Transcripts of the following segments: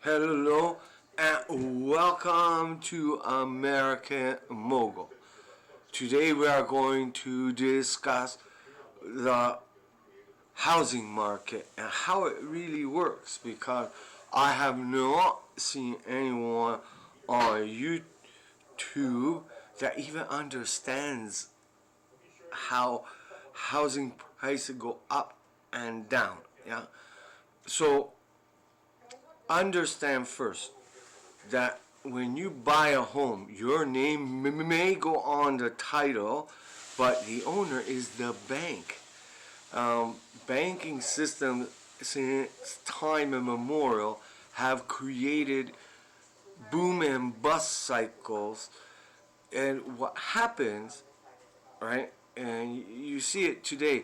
Hello and welcome to American Mogul. Today we are going to discuss the housing market and how it really works, because I have not seen anyone on YouTube that even understands how housing prices go up and down. Yeah. So understand first that when you buy a home, your name may go on the title, but the owner is the bank. Banking systems since time immemorial have created boom and bust cycles, and what happens, right? And you see it today.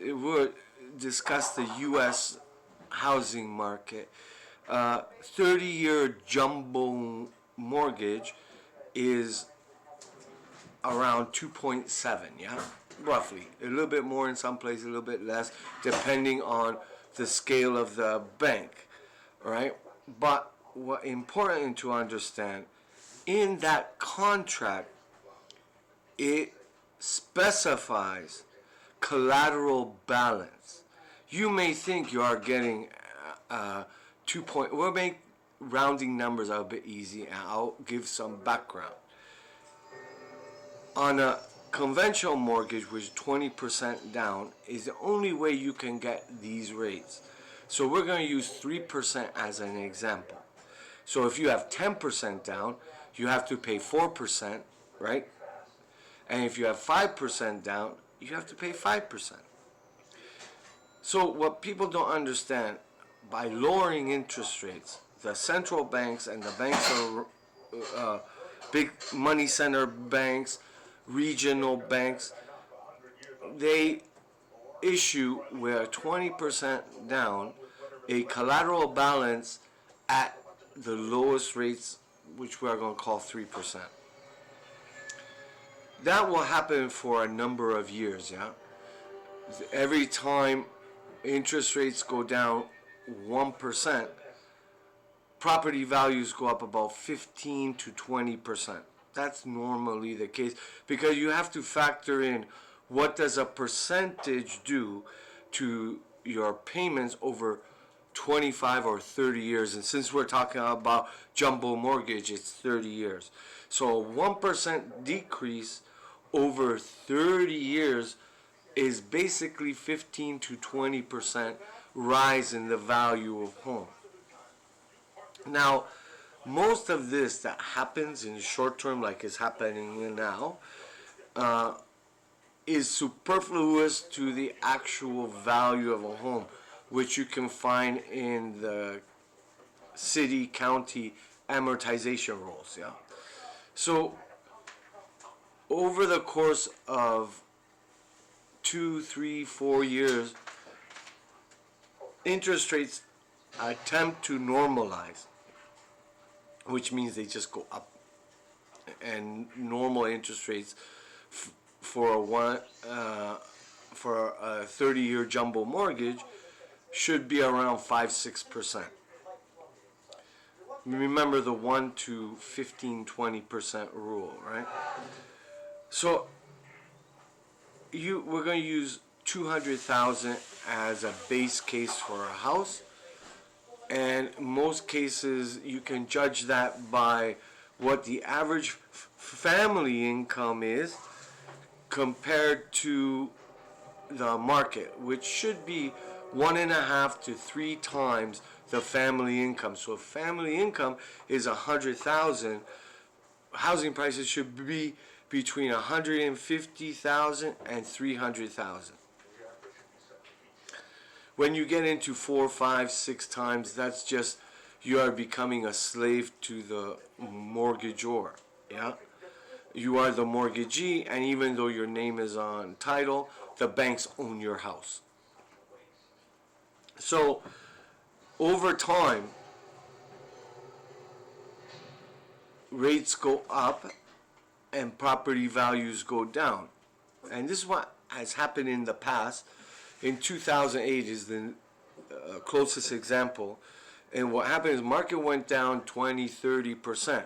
We'll discuss the U.S. housing market. 30-year jumbo mortgage is around 2.7, yeah, roughly. A little bit more in some places, a little bit less, depending on the scale of the bank, right? But what important to understand, in that contract, it specifies collateral balance. You may think you are getting 2 point. We'll make rounding numbers a bit easy, and I'll give some background. On a conventional mortgage, which 20% down is the only way you can get these rates. So we're going to use 3% as an example. So if you have 10% down, you have to pay 4%, right? And if you have 5% down, you have to pay 5%. So what people don't understand, by lowering interest rates, the central banks and the banks are big money center banks, regional banks, they issue where 20% down a collateral balance at the lowest rates, which we are going to call 3%. That will happen for a number of years, yeah? Every time interest rates go down 1%, property values go up about 15 to 20%. That's normally the case, because you have to factor in what does a percentage do to your payments over 25 or 30 years. And since we're talking about jumbo mortgage, it's 30 years. So a 1% decrease over 30 years is basically 15 to 20% rise in the value of home. Now, most of this that happens in the short term, like is happening now, is superfluous to the actual value of a home, which you can find in the city, county amortization rolls. Yeah. So over the course of 2, 3, 4 years, interest rates attempt to normalize, which means they just go up. And normal interest rates for a 30-year jumbo mortgage should be around 5-6%. Remember the 1 to 15-20% rule, right? So we're going to use 200,000 as a base case for a house, and in most cases you can judge that by what the average family income is compared to the market, which should be 1.5 to 3 times the family income. So if family income is 100,000, housing prices should be between 150,000 and 300,000. When you get into 4, 5, 6 times, that's just you are becoming a slave to the mortgagor. Yeah, you are the mortgagee, and even though your name is on title, the banks own your house. So over time, rates go up and property values go down. And this is what has happened in the past. In 2008 is the closest example. And what happened is market went down 20, 30%.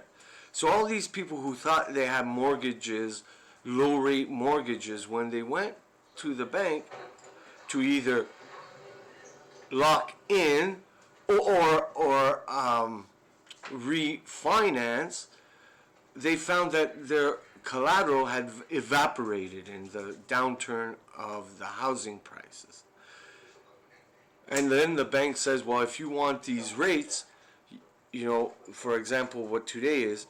So all these people who thought they had mortgages, low rate mortgages, when they went to the bank to either lock in or refinance, they found that their collateral had evaporated in the downturn of the housing prices. And then the bank says, well, if you want these rates, for example, what today is,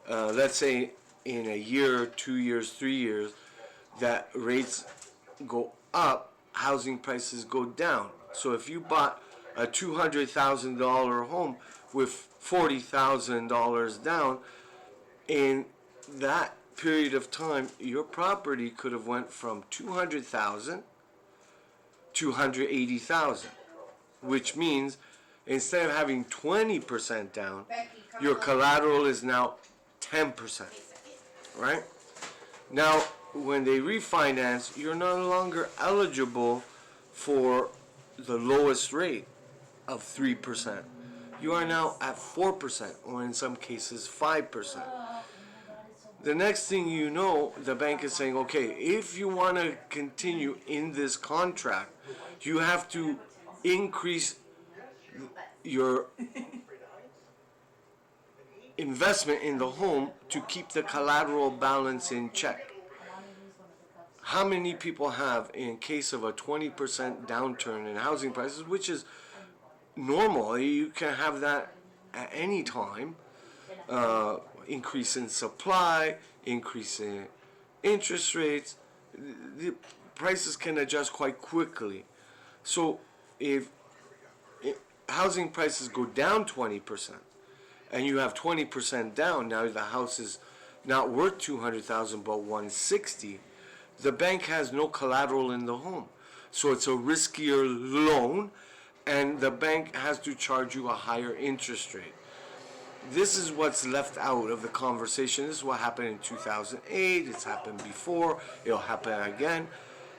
let's say in a year, 2 years, 3 years, that rates go up, housing prices go down. So if you bought a $200,000 home with $40,000 down, in that period of time, your property could have went from 200,000 to 180,000, which means instead of having 20% down, your collateral is now 10%, right? Now, when they refinance, you're no longer eligible for the lowest rate of 3%. You are now at 4%, or in some cases 5%. The next thing you know, the bank is saying, okay, if you want to continue in this contract, you have to increase your investment in the home to keep the collateral balance in check. How many people have, in case of a 20% downturn in housing prices, which is normal, you can have that at any time, increase in supply, increase in interest rates, the prices can adjust quite quickly. So if housing prices go down 20% and you have 20% down, now the house is not worth 200,000 but 160, the bank has no collateral in the home. So it's a riskier loan, and the bank has to charge you a higher interest rate. This is what's left out of the conversation. This is what happened in 2008. It's happened before. It'll happen again.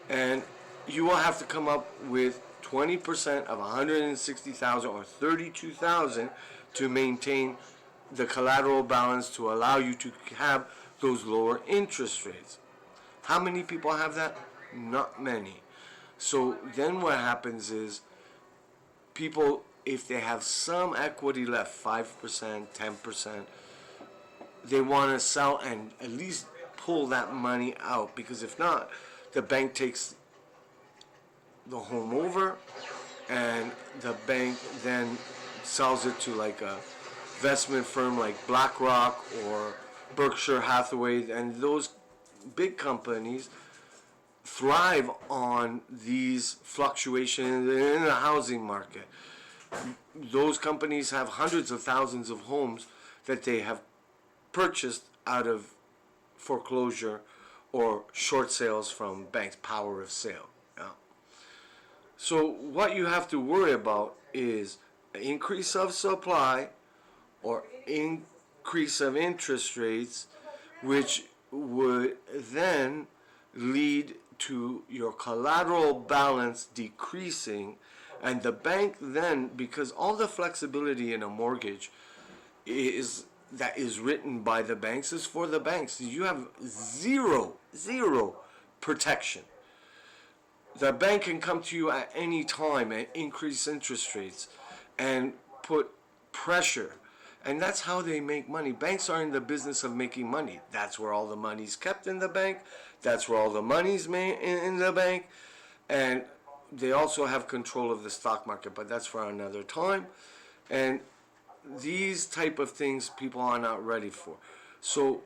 And you will have to come up with 20% of 160,000 or 32,000 to maintain the collateral balance to allow you to have those lower interest rates. How many people have that? Not many. So then what happens is people, if they have some equity left, 5%, 10%, they want to sell and at least pull that money out, because if not, the bank takes the home over and the bank then sells it to like a investment firm like BlackRock or Berkshire Hathaway, and those big companies thrive on these fluctuations in the housing market. Those companies have hundreds of thousands of homes that they have purchased out of foreclosure or short sales from banks, power of sale. Yeah. So what you have to worry about is an increase of supply or increase of interest rates, which would then lead to your collateral balance decreasing, and the bank then, because all the flexibility in a mortgage is written by the banks is for the banks. You have zero protection. The bank can come to you at any time and increase interest rates and put pressure. And that's how they make money. Banks are in the business of making money. That's where all the money's kept in the bank. That's where all the money's made in the bank. And they also have control of the stock market, but that's for another time. And these type of things people are not ready for. So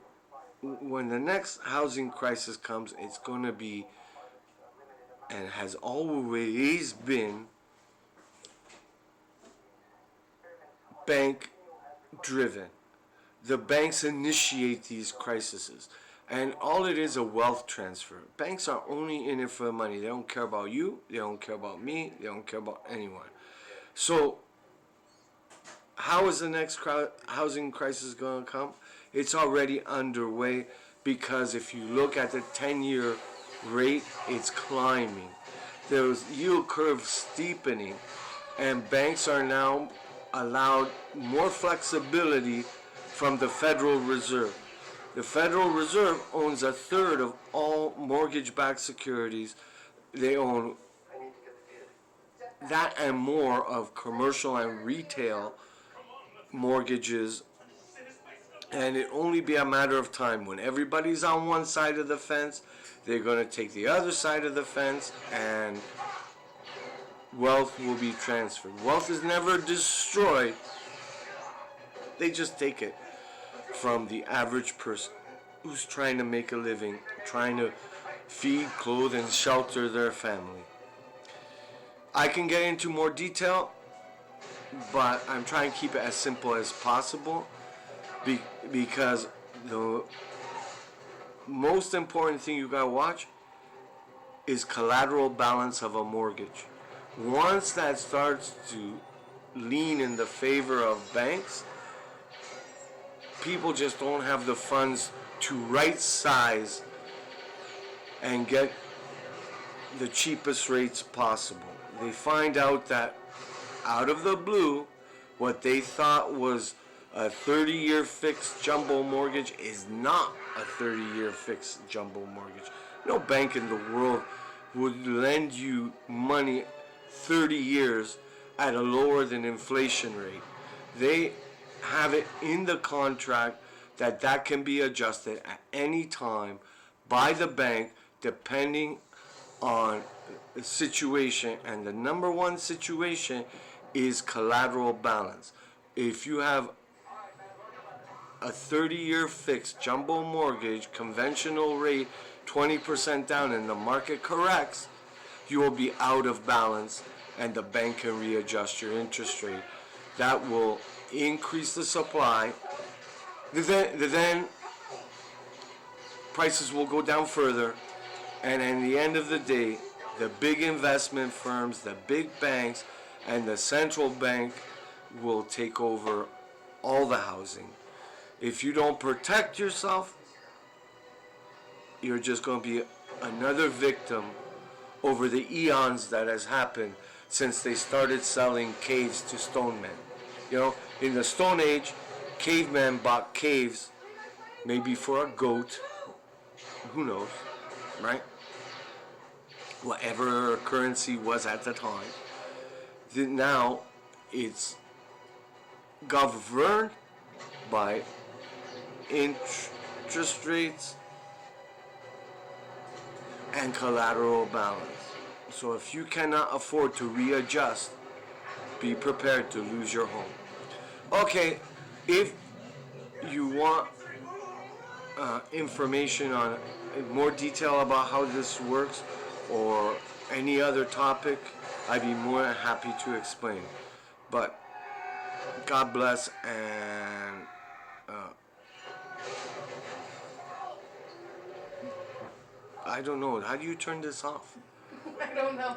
when the next housing crisis comes, it's going to be, and has always been, bank driven. The banks initiate these crises, and all it is a wealth transfer. Banks are only in it for the money. They don't care about you, they don't care about me, they don't care about anyone. So how is the next housing crisis going to come? It's already underway, because if you look at the 10-year rate, it's climbing. There's yield curve steepening, and banks are now allowed more flexibility from the Federal Reserve. The Federal Reserve owns a third of all mortgage-backed securities. They own that and more of commercial and retail mortgages, and it only be a matter of time when everybody's on one side of the fence, they're going to take the other side of the fence, and wealth will be transferred. Wealth is never destroyed, they just take it from the average person who's trying to make a living, trying to feed, clothe, and shelter their family. I can get into more detail, but I'm trying to keep it as simple as possible because the most important thing you gotta watch is collateral balance of a mortgage. Once that starts to lean in the favor of banks, people just don't have the funds to right size and get the cheapest rates possible. They find out that out of the blue, what they thought was a 30-year fixed jumbo mortgage is not a 30-year fixed jumbo mortgage. No bank in the world would lend you money 30 years at a lower than inflation rate. They have it in the contract that can be adjusted at any time by the bank depending on the situation, and the number one situation is collateral balance. If you have a 30-year fixed jumbo mortgage, conventional rate 20% down, and the market corrects, you will be out of balance and the bank can readjust your interest rate. That will increase the supply. Then prices will go down further, and at the end of the day, the big investment firms, the big banks, and the central bank will take over all the housing. If you don't protect yourself, you're just going to be another victim over the eons that has happened since they started selling caves to stone men. You know, in the Stone Age, cavemen bought caves maybe for a goat, who knows, right? Whatever currency was at the time. Now it's governed by interest rates and collateral balance. So if you cannot afford to readjust, be prepared to lose your home. Okay, if you want information on more detail about how this works or any other topic, I'd be more than happy to explain. But God bless, and I don't know. How do you turn this off? I don't know.